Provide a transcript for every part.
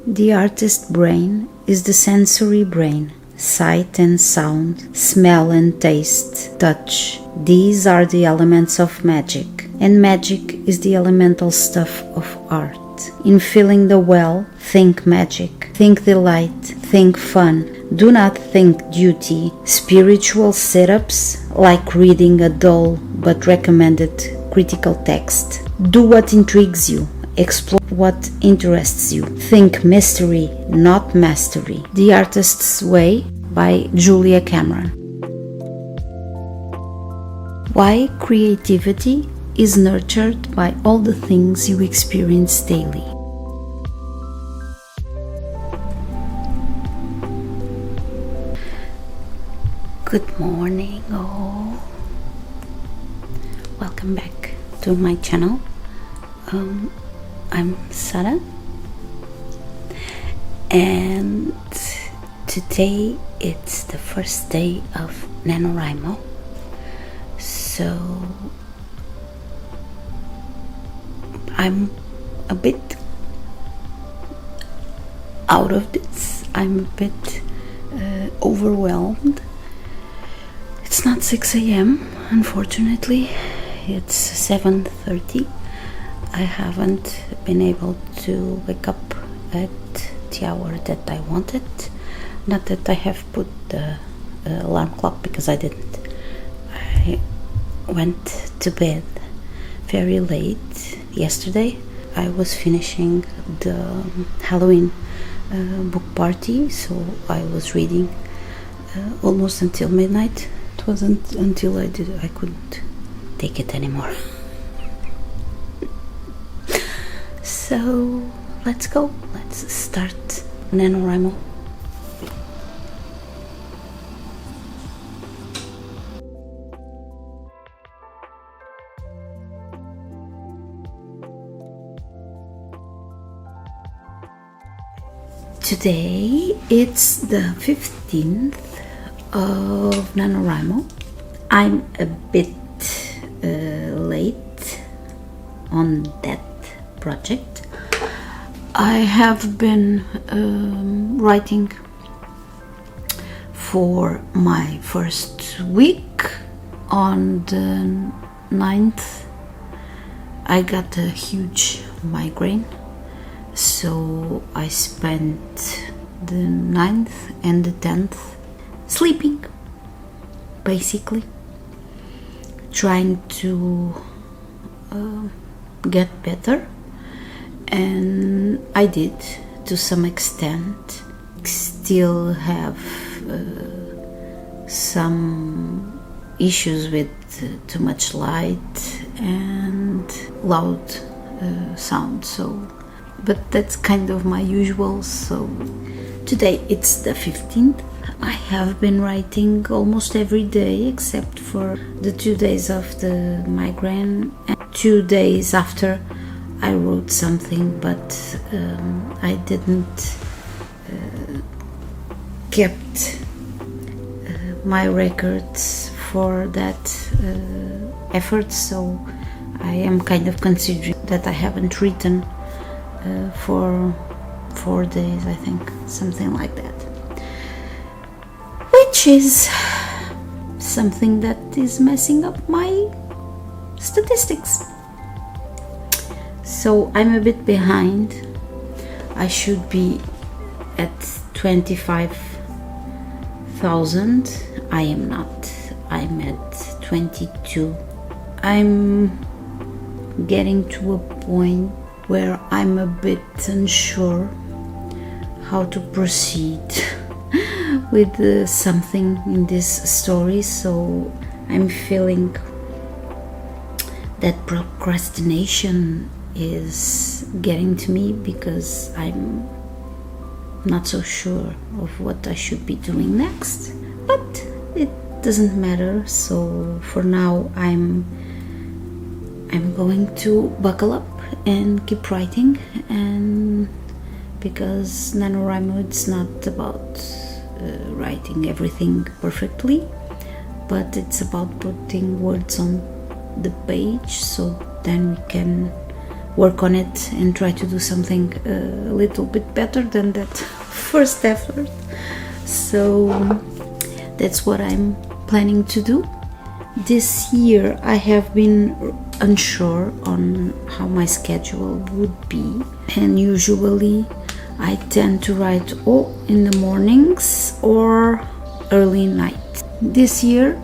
The artist brain is the sensory brain. Sight and sound, smell and taste, touch. These are the elements of magic, and magic is the elemental stuff of art. In filling the well, think magic, think delight, think fun. Do not think duty. Spiritual setups, like reading a dull but recommended critical text. Do what intrigues you. Explore what interests you. Think mystery, not mastery. The Artist's Way by Julia Cameron. Why creativity is nurtured by all the things you experience daily. Good morning, all. Welcome back to my channel. I'm Sara, and today it's the first day of NaNoWriMo, so I'm a bit out of this. I'm a bit overwhelmed. It's not 6 a.m. unfortunately, it's 7:30. I haven't been able to wake up at the hour that I wanted. Not that I have put the alarm clock, because I didn't. I went to bed very late yesterday. I was finishing the Halloween book party, so I was reading almost until midnight. It wasn't until I couldn't take it anymore. So let's go. Let's start NaNoWriMo. Today it's the 15th of NaNoWriMo. I'm a bit late on that project. I have been writing for my first week. On the 9th I got a huge migraine, so I spent the 9th and the 10th sleeping, basically trying to get better, and I did to some extent. Still have some issues with too much light and loud sound, but that's kind of my usual. So today it's the 15th. I have been writing almost every day except for the 2 days of the migraine, and 2 days after I wrote something, but I didn't kept my records for that effort, so I am kind of considering that I haven't written for 4 days, I think, something like that, which is something that is messing up my statistics. So I'm a bit behind. I should be at 25,000. I am not. I'm at 22. I'm getting to a point where I'm a bit unsure how to proceed with something in this story, so I'm feeling that procrastination is getting to me because I'm not so sure of what I should be doing next, but it doesn't matter. So for now I'm going to buckle up and keep writing, and because NaNoWriMo, it's not about writing everything perfectly, but it's about putting words on the page, so then we can work on it and try to do something a little bit better than that first effort. So that's what I'm planning to do. This year I have been unsure on how my schedule would be, and usually I tend to write or in the mornings or early night. This year,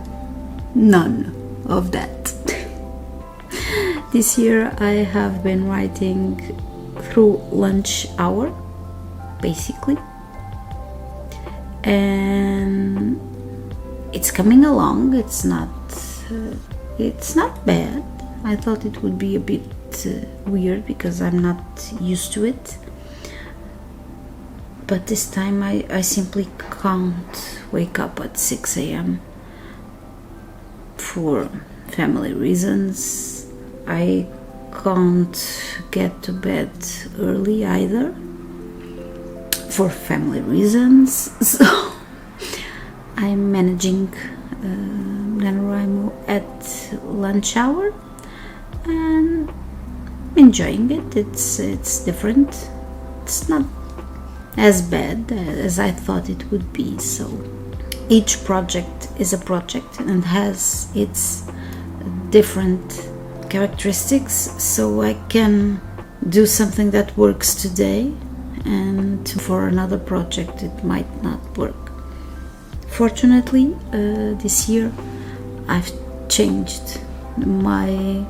none of that. This year I have been writing through lunch hour, basically, and it's coming along. It's not bad. I thought it would be a bit weird because I'm not used to it, but this time I simply can't wake up at 6 a.m. for family reasons. I can't get to bed early either for family reasons, so I'm managing NaNoWriMo at lunch hour and enjoying it. It's different. It's not as bad as I thought it would be. So each project is a project and has its different characteristics, so I can do something that works today and for another project it might not work. Fortunately, this year I've changed my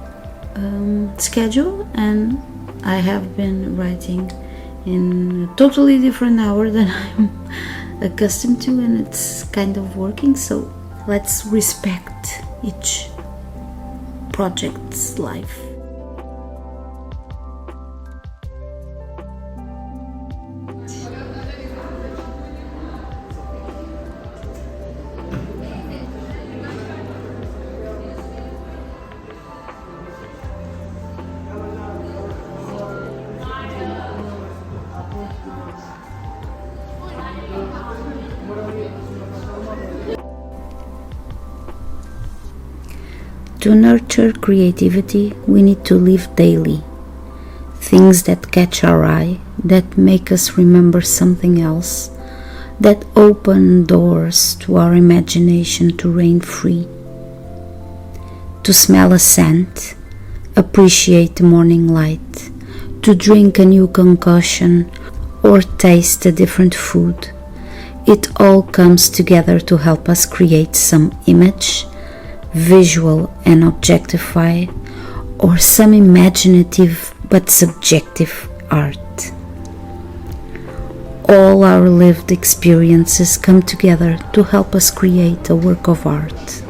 schedule and I have been writing in a totally different hour than I'm accustomed to, and it's kind of working. So let's respect each project's life. To nurture creativity, we need to live daily. Things that catch our eye, that make us remember something else, that open doors to our imagination to reign free. To smell a scent, appreciate the morning light, to drink a new concoction or taste a different food. It all comes together to help us create some image, visual and objectify, or some imaginative but subjective art. All our lived experiences come together to help us create a work of art.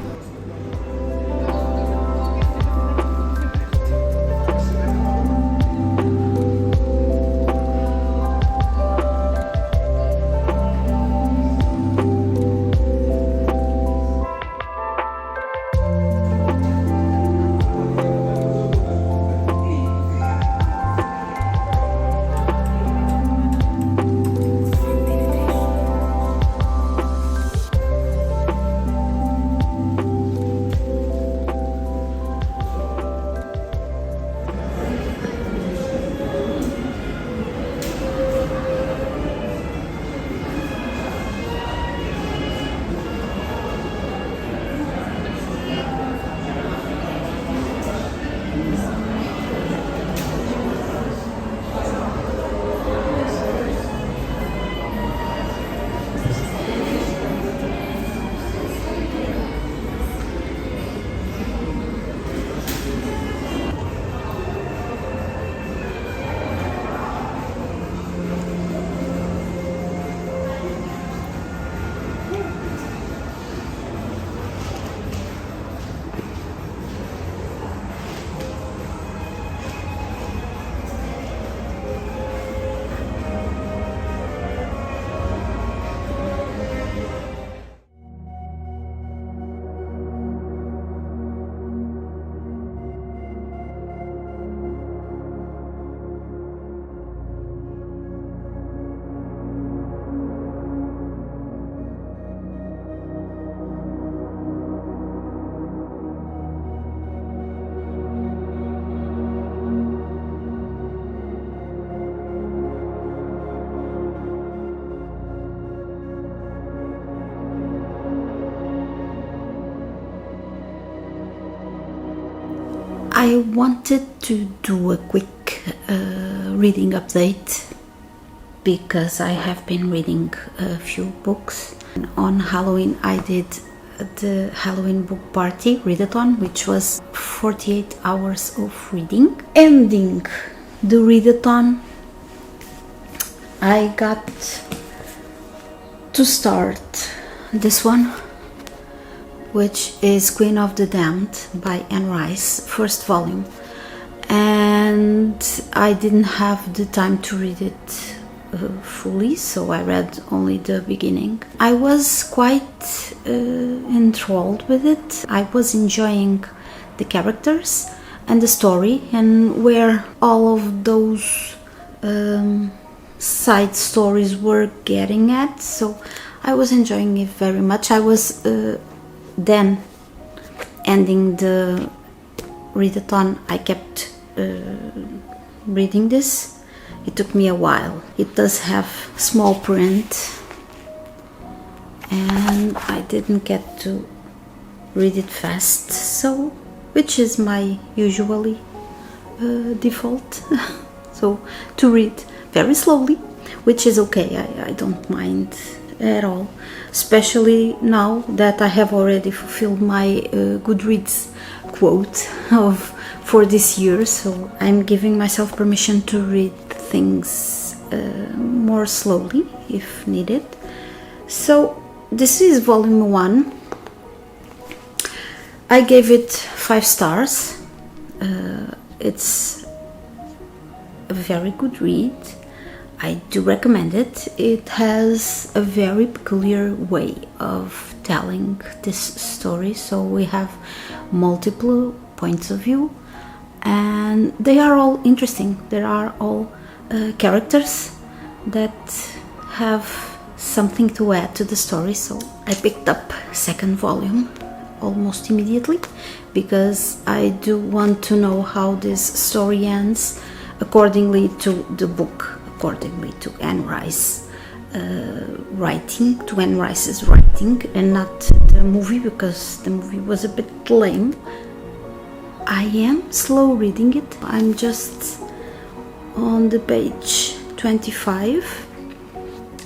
I wanted to do a quick reading update because I have been reading a few books. On Halloween I did the Halloween book party readathon, which was 48 hours of reading. Ending the readathon, I got to start this one, which is Queen of the Damned by Anne Rice, first volume, and I didn't have the time to read it fully, so I read only the beginning. I was quite enthralled with it. I was enjoying the characters and the story and where all of those side stories were getting at, so I was enjoying it very much. I was then ending the readathon. I kept reading this. It took me a while. It does have small print and I didn't get to read it fast, so which is my usually default so to read very slowly, which is okay. I don't mind at all, especially now that I have already fulfilled my Goodreads quote for this year, so I'm giving myself permission to read things more slowly if needed. So this is volume 1. I gave it 5 stars. It's a very good read. I do recommend it. It has a very peculiar way of telling this story, so we have multiple points of view and they are all interesting. There are all characters that have something to add to the story, so I picked up second volume almost immediately because I do want to know how this story ends accordingly to the book, accordingly to Anne Rice's writing, and not the movie, because the movie was a bit lame. I am slow reading it. I'm just on the page 25.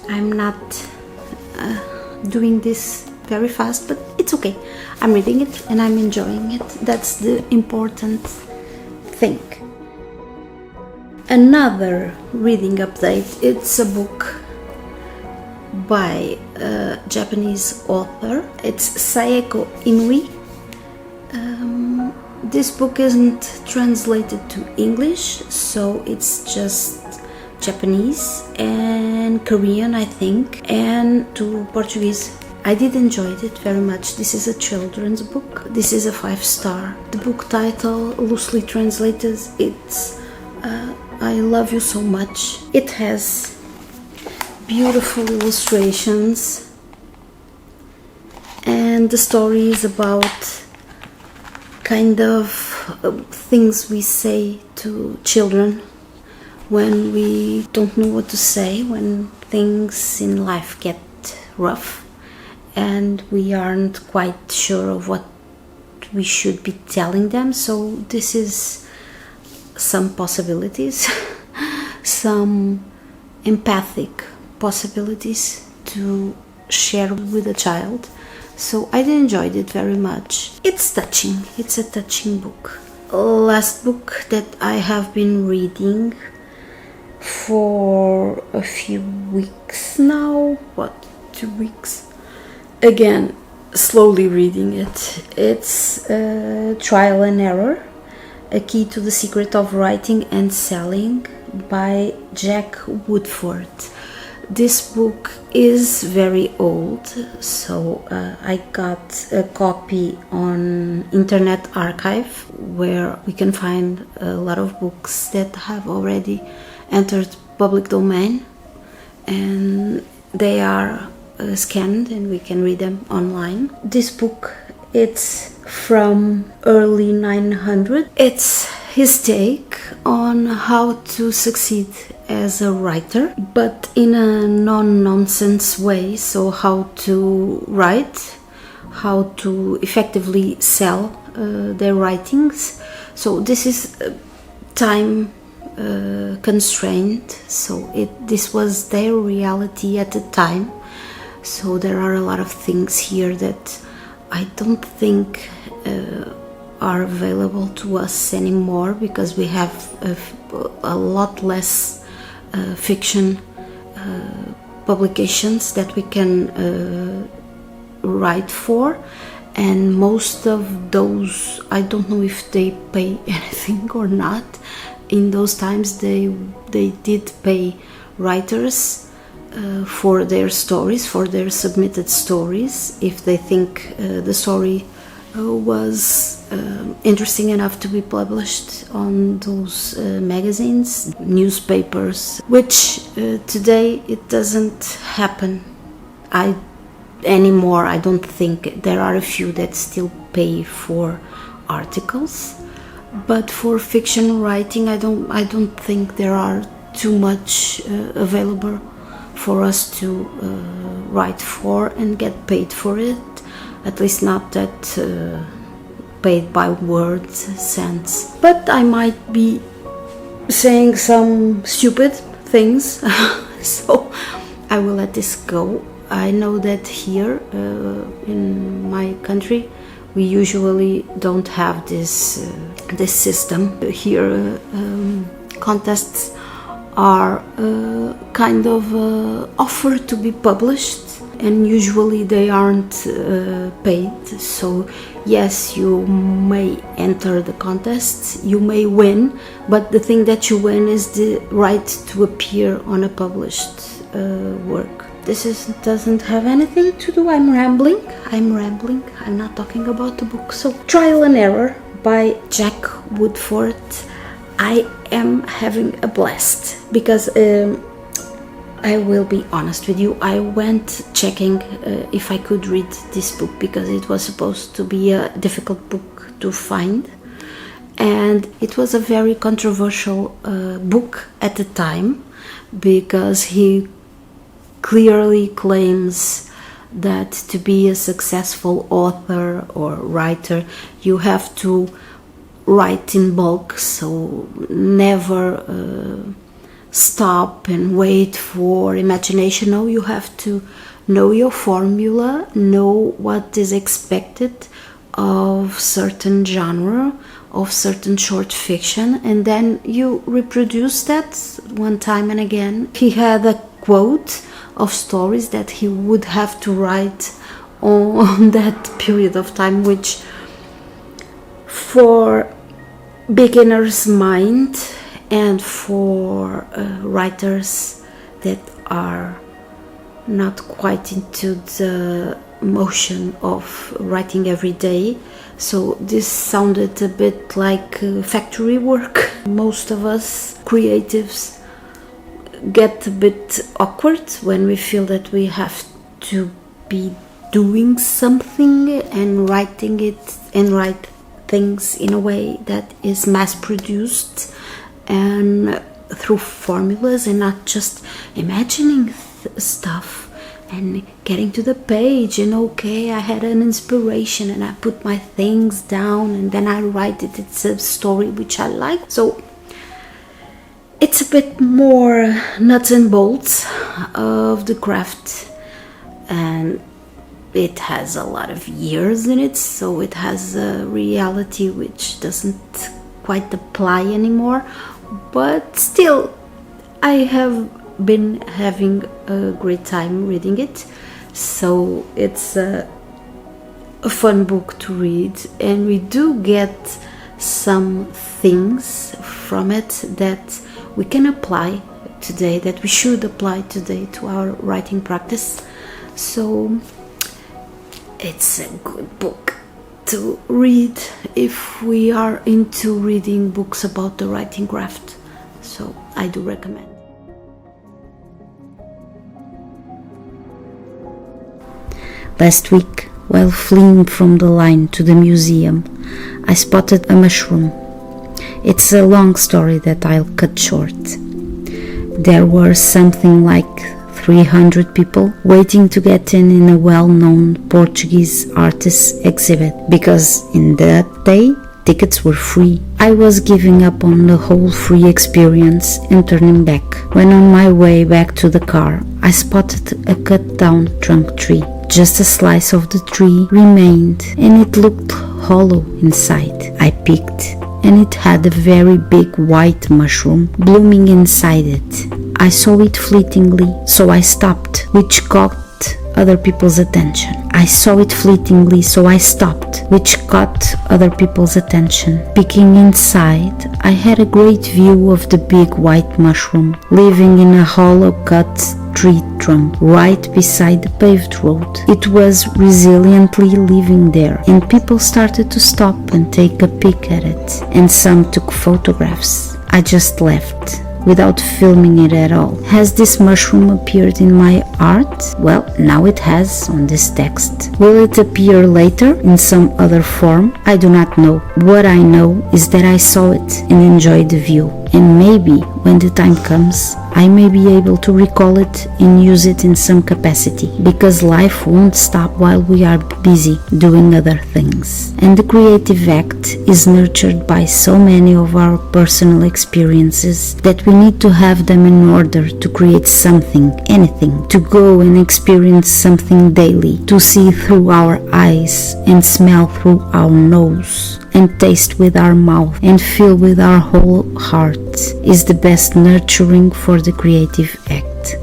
I'm not doing this very fast, but it's okay. I'm reading it and I'm enjoying it. That's the important thing. Another reading update. It's a book by a Japanese author. It's Saeko Inui. This book isn't translated to English, so it's just Japanese and Korean, I think, and to Portuguese. I did enjoy it very much. This is a children's book. This is a 5-star. The book title, loosely translated, it's I Love You So Much. It has beautiful illustrations and the story is about kind of things we say to children when we don't know what to say, when things in life get rough and we aren't quite sure of what we should be telling them. So this is some possibilities, some empathic possibilities to share with a child. So I enjoyed it very much. It's touching. It's a touching book. Last book that I have been reading for a few weeks now. 2 weeks? Again, slowly reading it. It's Trial and Error, A Key to the Secret of Writing and Selling by Jack Woodford. This book is very old, so I got a copy on Internet Archive where we can find a lot of books that have already entered public domain and they are scanned and we can read them online. This book, it's from early 900. It's his take on how to succeed as a writer, but in a non-nonsense way. So how to write, how to effectively sell their writings So this is time constrained, so this was their reality at the time. So there are a lot of things here that I don't think are available to us anymore, because we have a lot less fiction publications that we can write for, and most of those, I don't know if they pay anything or not. In those times they did pay writers for their stories, for their submitted stories, if they think the story was interesting enough to be published on those magazines, newspapers, which today it doesn't happen anymore. I don't think. There are a few that still pay for articles, but for fiction writing I don't think there are too much available for us to write for and get paid for it, at least not that paid by word sense. But I might be saying some stupid things so I will let this go. I know that here in my country we usually don't have this system. Here contests are kind of offered to be published, and usually they aren't paid. So yes, you may enter the contest, you may win, but the thing that you win is the right to appear on a published work. This doesn't have anything to do. I'm rambling. I'm not talking about the book. So, Trial and Error by Jack Woodford. I am having a blast because I will be honest with you. I went checking if I could read this book because it was supposed to be a difficult book to find, and it was a very controversial book at the time because he clearly claims that to be a successful author or writer you have to write in bulk, so never stop and wait for imagination. No, you have to know your formula, know what is expected of certain genre, of certain short fiction, and then you reproduce that one time and again. He had a quote of stories that he would have to write on that period of time, which for beginner's mind and for writers that are not quite into the motion of writing every day. So this sounded a bit like factory work. Most of us creatives get a bit awkward when we feel that we have to be doing something and writing it and write things in a way that is mass produced and through formulas and not just imagining stuff and getting to the page and okay, I had an inspiration and I put my things down and then I write it. It's a story which I like. So it's a bit more nuts and bolts of the craft, and it has a lot of years in it, so it has a reality which doesn't quite apply anymore. But still, I have been having a great time reading it, so it's a fun book to read, and we do get some things from it that we can apply today, that we should apply today to our writing practice. So it's a good book to read if we are into reading books about the writing craft. So I do recommend. Last week, while fleeing from the line to the museum, I spotted a mushroom. It's a long story that I'll cut short. There were something like 300 people waiting to get in a well-known Portuguese artist exhibit, because in that day Tickets were free. I was giving up on the whole free experience and turning back. When on my way back to the car, I spotted a cut down trunk tree. Just a slice of the tree remained and it looked hollow inside. I peeked and it had a very big white mushroom blooming inside it. I saw it fleetingly, so I stopped, which caught other people's attention. I saw it fleetingly, so I stopped, which caught other people's attention. Peeking inside, I had a great view of the big white mushroom living in a hollow cut tree trunk right beside the paved road. It was resiliently living there, and people started to stop and take a peek at it, and some took photographs. I just left without filming it at all. Has this mushroom appeared in my art? Well, now it has on this text. Will it appear later in some other form? I do not know. What I know is that I saw it and enjoyed the view. And maybe when the time comes, I may be able to recall it and use it in some capacity, because life won't stop while we are busy doing other things. And the creative act is nurtured by so many of our personal experiences that we need to have them in order to create something, anything, to go and experience something daily, to see through our eyes and smell through our nose and taste with our mouth and feel with our whole heart is the best nurturing for the creative act.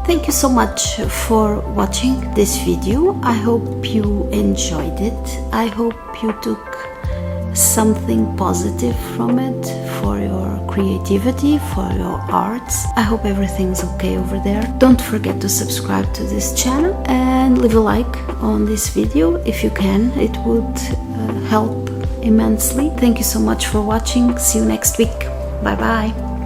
Thank you so much for watching this video. I hope you enjoyed it. I hope you took something positive from it for your creativity, for your arts. I hope everything's okay over there. Don't forget to subscribe to this channel and leave a like on this video if you can. It would help immensely. Thank you so much for watching. See you next week. Bye bye.